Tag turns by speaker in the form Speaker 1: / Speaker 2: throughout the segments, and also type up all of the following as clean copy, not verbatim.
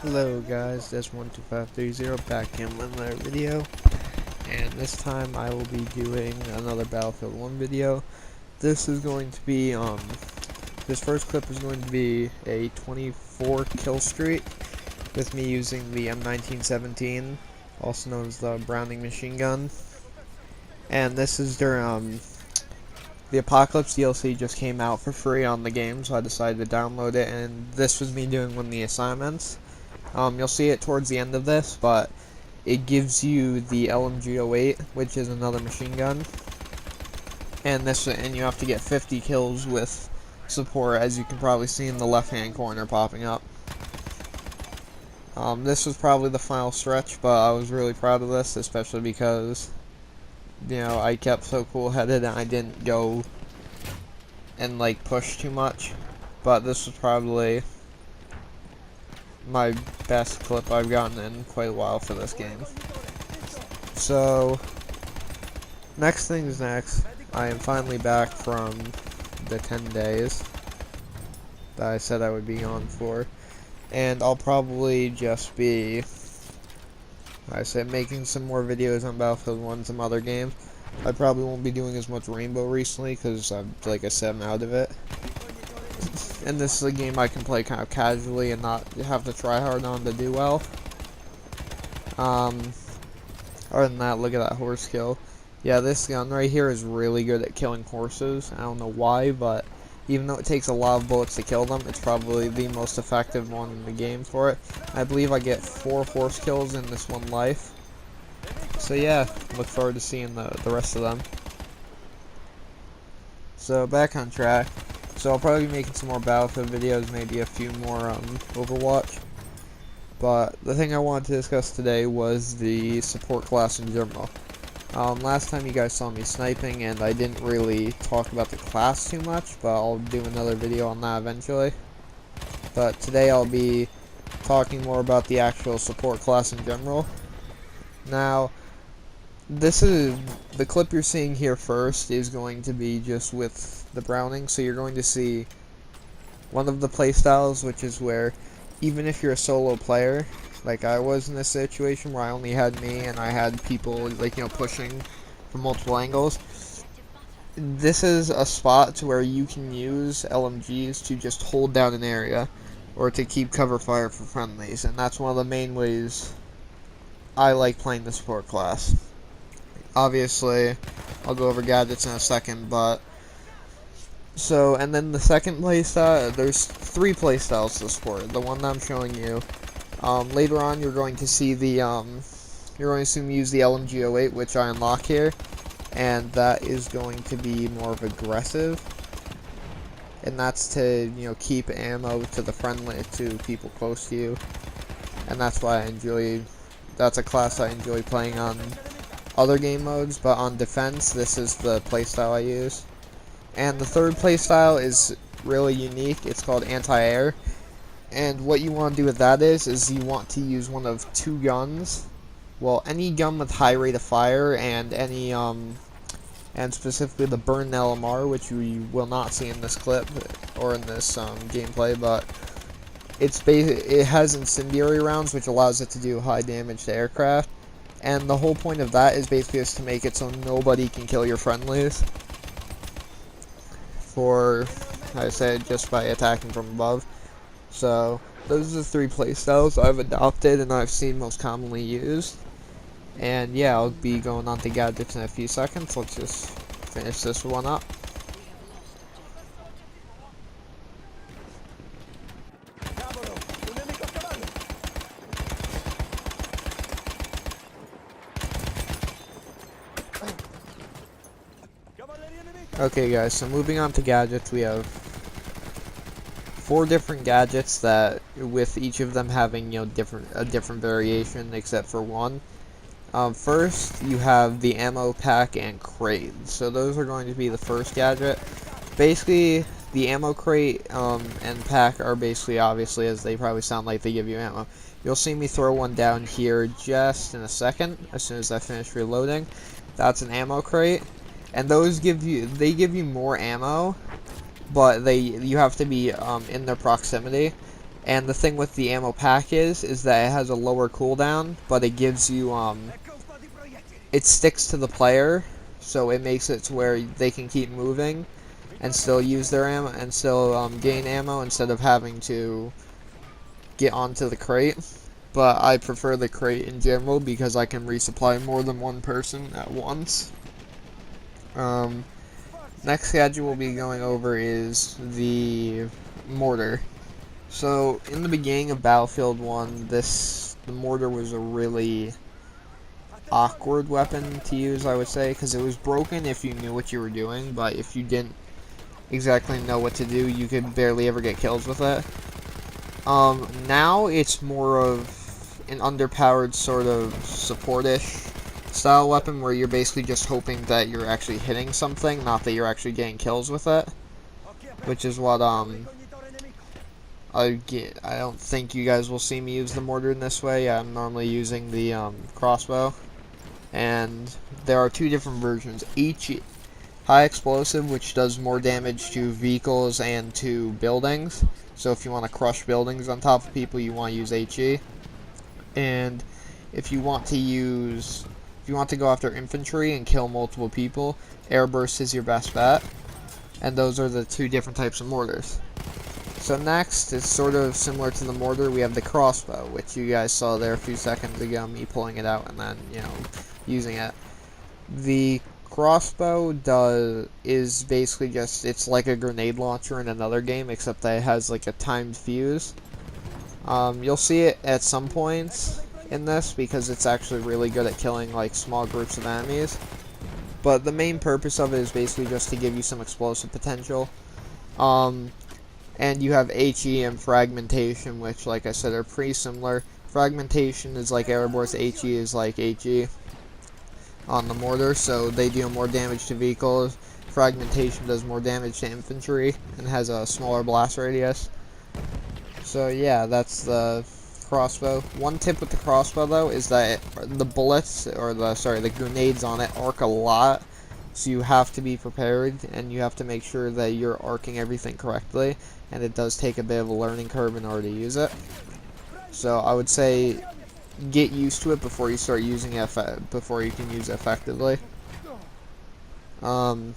Speaker 1: Hello guys, that's 12530 back in with another video, and this time I will be doing another Battlefield 1 video. This is going to be, this first clip is going to be a 24 kill streak with me using the M1917, also known as the Browning machine gun. And this is during, the Apocalypse DLC just came out for free on the game, so I decided to download it, and this was me doing one of the assignments. You'll see it towards the end of this, but it gives you the LMG-08, which is another machine gun, and you have to get 50 kills with support, as you can probably see in the left-hand corner popping up. This was probably the final stretch, but I was really proud of this, especially because, you know, I kept so cool-headed and I didn't go and, like, push too much, but this was probably my best clip I've gotten in quite a while for this game. So, next thing's next. I am finally back from the 10 days that I said I would be gone for, and I'll probably just be, making some more videos on Battlefield 1 and some other games. I probably won't be doing as much Rainbow recently because, like I said, I'm out of it. And this is a game I can play kind of casually and not have to try hard on to do well. Other than that, look at that horse kill. Yeah, this gun right here is really good at killing horses. I don't know why, but even though it takes a lot of bullets to kill them, it's probably the most effective one in the game for it. I believe I get 4 horse kills in this one life. So yeah, look forward to seeing the rest of them. So back on track. So I'll probably be making some more Battlefield videos, maybe a few more Overwatch. But the thing I wanted to discuss today was the support class in general. Last time you guys saw me sniping, and I didn't really talk about the class too much, but I'll do another video on that eventually. But today I'll be talking more about the actual support class in general. Now, this is the clip you're seeing here first is going to be just with the Browning, so you're going to see one of the playstyles, which is where even if you're a solo player, like I was in this situation where I only had me and I had people, like, you know, pushing from multiple angles, this is a spot to where you can use LMGs to just hold down an area or to keep cover fire for friendlies, and that's one of the main ways I like playing the support class. Obviously, I'll go over gadgets in a second, but so, and then the second playstyle, there's 3 playstyles to support. The one that I'm showing you. Later on, you're going to see the, you're going to see me use the LMG-08, which I unlock here, and that is going to be more of aggressive, and that's to, you know, keep ammo to the friendly, to people close to you, and that's why I enjoy, that's a class I enjoy playing on other game modes, but on defense, this is the playstyle I use. And the third playstyle is really unique. It's called anti-air, and what you want to do with that is you want to use one of 2 guns. Well, any gun with high rate of fire, and any and specifically the Burn LMR, which you will not see in this clip or in this gameplay, but it has incendiary rounds, which allows it to do high damage to aircraft. And the whole point of that is basically just to make it so nobody can kill your friendlies. For, I said, just by attacking from above. So, those are the 3 playstyles I've adopted and I've seen most commonly used. And yeah, I'll be going on to gadgets in a few seconds. Let's just finish this one up. Okay guys, so moving on to gadgets, we have 4 different gadgets that, with each of them having, you know, a different variation except for one. First, you have the ammo pack and crate. So those are going to be the first gadget. Basically, the ammo crate and pack are basically, obviously, as they probably sound like, they give you ammo. You'll see me throw one down here just in a second, as soon as I finish reloading. That's an ammo crate. And those give you more ammo, but you have to be in their proximity. And the thing with the ammo pack is that it has a lower cooldown, but it gives you, it sticks to the player, so it makes it to where they can keep moving and still use their ammo, and still gain ammo instead of having to get onto the crate. But I prefer the crate in general because I can resupply more than one person at once. Next gadget we'll be going over is the mortar. So in the beginning of Battlefield 1, the mortar was a really awkward weapon to use, I would say, because it was broken if you knew what you were doing, but if you didn't exactly know what to do, you could barely ever get kills with it. Now it's more of an underpowered sort of support-ish style weapon where you're basically just hoping that you're actually hitting something, not that you're actually getting kills with it. Which is what, I don't think you guys will see me use the mortar in this way. I'm normally using the, crossbow. And there are two different versions. Each high explosive, which does more damage to vehicles and to buildings. So if you want to crush buildings on top of people, you want to use HE. And if you want to go after infantry and kill multiple people, airburst is your best bet. And those are the two different types of mortars. So next, it's sort of similar to the mortar, we have the crossbow, which you guys saw there a few seconds ago, me pulling it out and then, using it. The crossbow is basically just, it's like a grenade launcher in another game, except that it has like a timed fuse. You'll see it at some points in this because it's actually really good at killing like small groups of enemies. But the main purpose of it is basically just to give you some explosive potential. And you have HE and fragmentation, which, like I said, are pretty similar. Fragmentation is like airborne, HE is like HE on the mortar, so they deal more damage to vehicles. Fragmentation does more damage to infantry and has a smaller blast radius. So yeah, that's the crossbow. One tip with the crossbow though is that the bullets, or the grenades on it arc a lot. So you have to be prepared, and you have to make sure that you're arcing everything correctly, and it does take a bit of a learning curve in order to use it. So I would say get used to it before you start using it, before you can use it effectively. So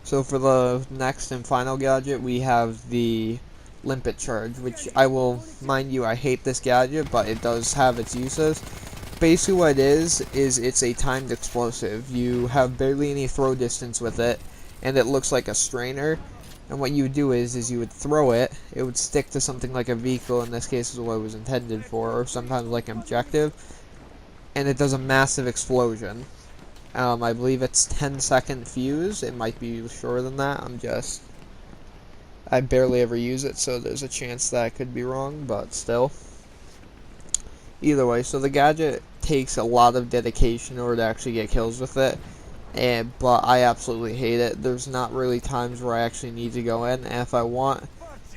Speaker 1: for the next and final gadget, we have the limpet charge, which mind you, I hate this gadget, but it does have its uses. Basically what it is it's a timed explosive. You have barely any throw distance with it, and it looks like a strainer. And what you would do is you would throw it, it would stick to something like a vehicle, in this case is what it was intended for, or sometimes like an objective, and it does a massive explosion. I believe it's 10-second fuse, it might be shorter than that, I barely ever use it, so there's a chance that I could be wrong, but still. Either way, so the gadget takes a lot of dedication in order to actually get kills with it, but I absolutely hate it. There's not really times where I actually need to go in, and if I want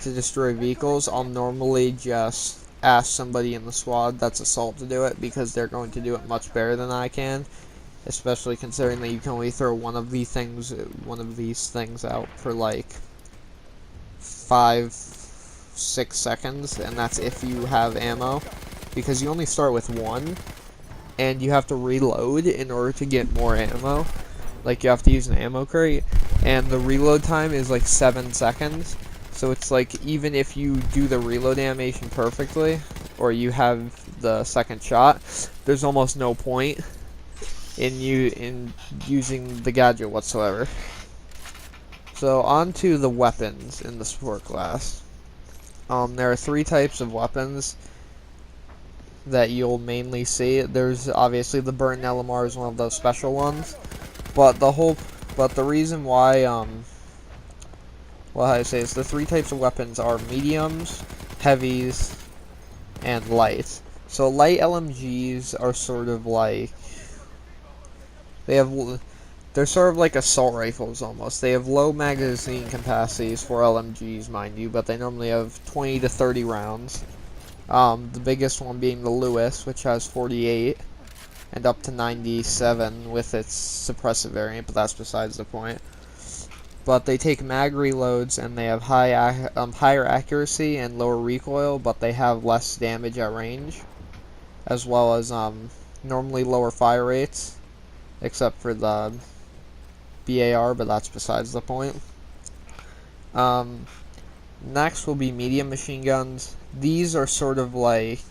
Speaker 1: to destroy vehicles, I'll normally just ask somebody in the squad that's assault to do it, because they're going to do it much better than I can, especially considering that you can only throw one of these things out for like 5-6 seconds, and that's if you have ammo. Because you only start with one, and you have to reload in order to get more ammo. Like, you have to use an ammo crate, and the reload time is like 7 seconds. So it's like, even if you do the reload animation perfectly, or you have the second shot, there's almost no point in using the gadget whatsoever. So, on to the weapons in the support class. There are 3 types of weapons that you'll mainly see. There's obviously the burnt LMR is one of those special ones, but the reason why I say is the 3 types of weapons are mediums, heavies, and light. So light LMGs are sort of like they're sort of like assault rifles almost. They have low magazine capacities for LMGs, mind you, but they normally have 20 to 30 rounds. The biggest one being the Lewis, which has 48, and up to 97 with its suppressive variant, but that's besides the point. but they take mag reloads and they have higher accuracy and lower recoil, but they have less damage at range, as well as normally lower fire rates, except for the BAR, but that's besides the point. Next will be medium machine guns. These are sort of like,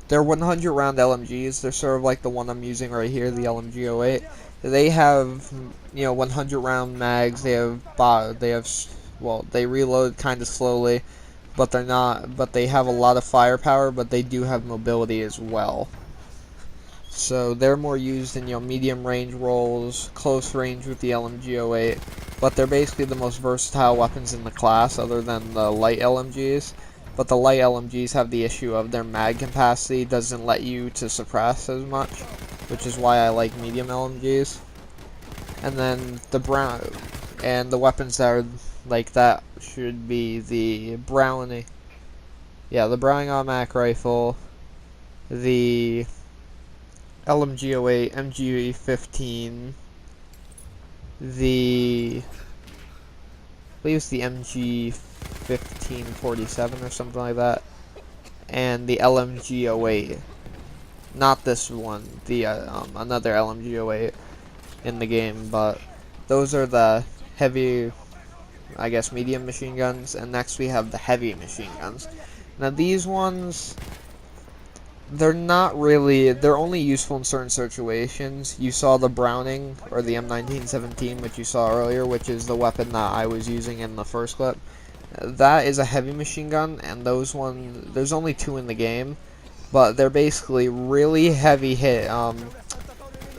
Speaker 1: they're 100 round LMGs. They're sort of like the one I'm using right here, the LMG-08. They have, 100 round mags. They reload kind of slowly, but they have a lot of firepower, but they do have mobility as well. So they're more used in, medium range roles, close range with the LMG-08, but they're basically the most versatile weapons in the class other than the light LMGs. But the light LMGs have the issue of their mag capacity doesn't let you to suppress as much, which is why I like medium LMGs. And then the weapons that are like that should be the Browning. Yeah, the Browning automatic rifle, the LMG-08, MG-15, I believe it's the MG-1547 or something like that, and the LMG-08. Not this one, the another LMG-08 in the game, but those are the heavy, I guess, medium machine guns, and next we have the heavy machine guns. Now these ones, they're only useful in certain situations. You saw the Browning, or the M1917, which you saw earlier, which is the weapon that I was using in the first clip. That is a heavy machine gun, and there's only 2 in the game, but they're basically really heavy hit.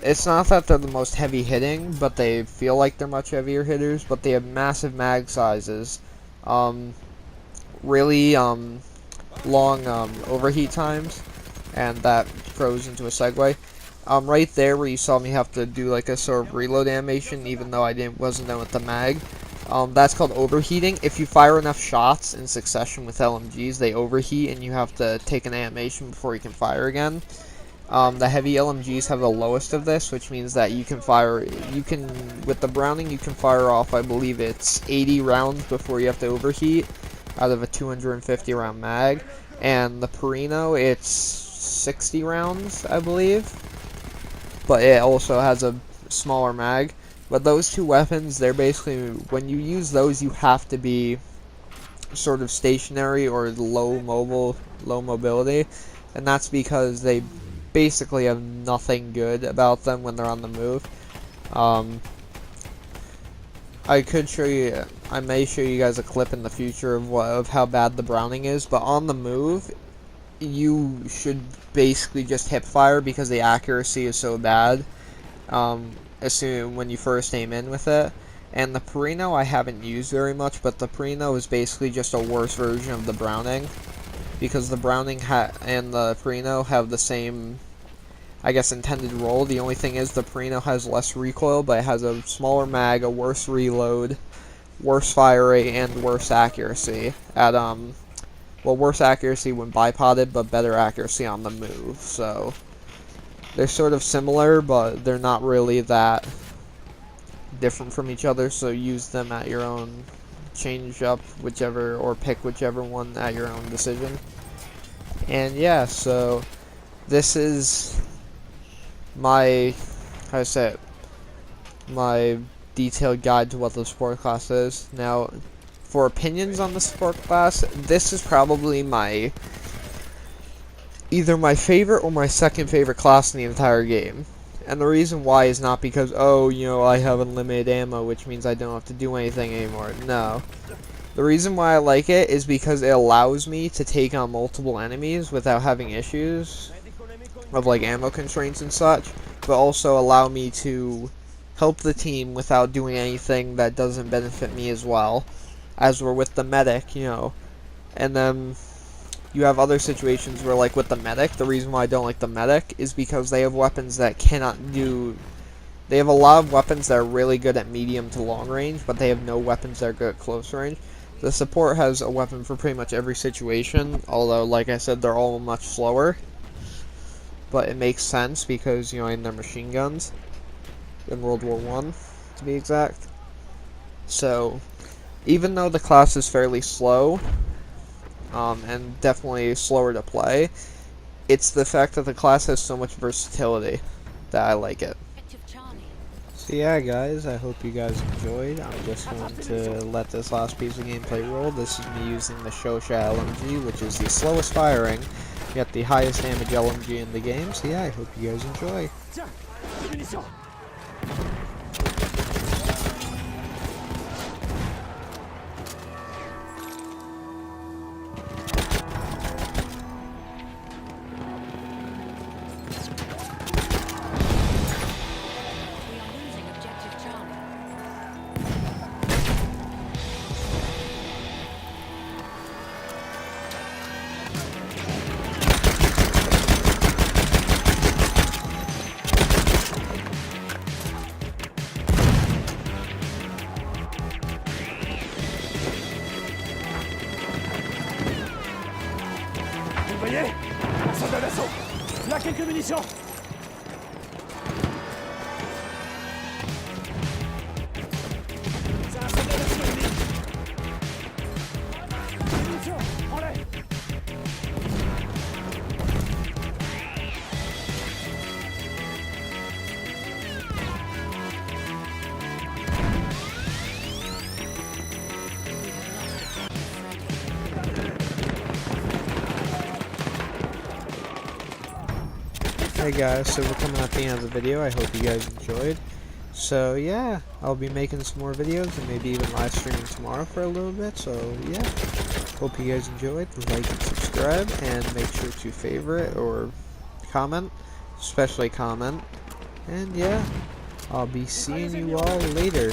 Speaker 1: It's not that they're the most heavy hitting, but they feel like they're much heavier hitters, but they have massive mag sizes, really long overheat times, and that throws into a segue. Right there where you saw me have to do like a sort of reload animation, even though wasn't done with the mag. That's called overheating. If you fire enough shots in succession with LMGs, they overheat, and you have to take an animation before you can fire again. The heavy LMGs have the lowest of this, which means that with the Browning, you can fire off, I believe it's 80 rounds before you have to overheat, out of a 250 round mag, and the Perino, it's 60 rounds, I believe, but it also has a smaller mag. But those 2 weapons, they're basically, when you use those, you have to be sort of stationary or low mobility, and that's because they basically have nothing good about them when they're on the move. I may show you guys a clip in the future of how bad the Browning is, but on the move, you should basically just hip fire because the accuracy is so bad. When you first aim in with it. And the Perino I haven't used very much, but the Perino is basically just a worse version of the Browning, because the Browning and the Perino have the same, I guess, intended role. The only thing is the Perino has less recoil, but it has a smaller mag, a worse reload, worse fire rate, and worse accuracy worse accuracy when bipoded, but better accuracy on the move. So they're sort of similar, but they're not really that different from each other, so use them at your own, change up whichever, or pick whichever one at your own decision. And yeah, so this is my, my detailed guide to what the support class is. Now, for opinions on the support class, this is probably either my favorite or my second favorite class in the entire game. And the reason why is not because, I have unlimited ammo, which means I don't have to do anything anymore. No. The reason why I like it is because it allows me to take on multiple enemies without having issues of like ammo constraints and such, but also allow me to help the team without doing anything that doesn't benefit me as well, as we're with the medic, And then you have other situations where, like with the medic, the reason why I don't like the medic is because they have weapons that they have a lot of weapons that are really good at medium to long range, but they have no weapons that are good at close range. The support has a weapon for pretty much every situation, although, like I said, they're all much slower. But it makes sense because, they're machine guns in World War I, to be exact. So, even though the class is fairly slow, and definitely slower to play, it's the fact that the class has so much versatility that I like it. So yeah guys, I hope you guys enjoyed. I'm just going to let this last piece of gameplay roll. This is me using the SHARE LMG, which is the slowest firing, yet the highest damage LMG in the game. So yeah, I hope you guys enjoy.
Speaker 2: Vous voyez? Un soldat d'assaut! Là, quelques munitions! C'est un soldat d'assaut ennemi! Munitions! Prends-les!
Speaker 1: Hey guys, so we're coming at the end of the video. I hope you guys enjoyed. So yeah, I'll be making some more videos and maybe even live streaming tomorrow for a little bit. So yeah, hope you guys enjoyed. Like and subscribe, and make sure to favorite or comment, especially comment. And yeah, I'll be seeing you all later.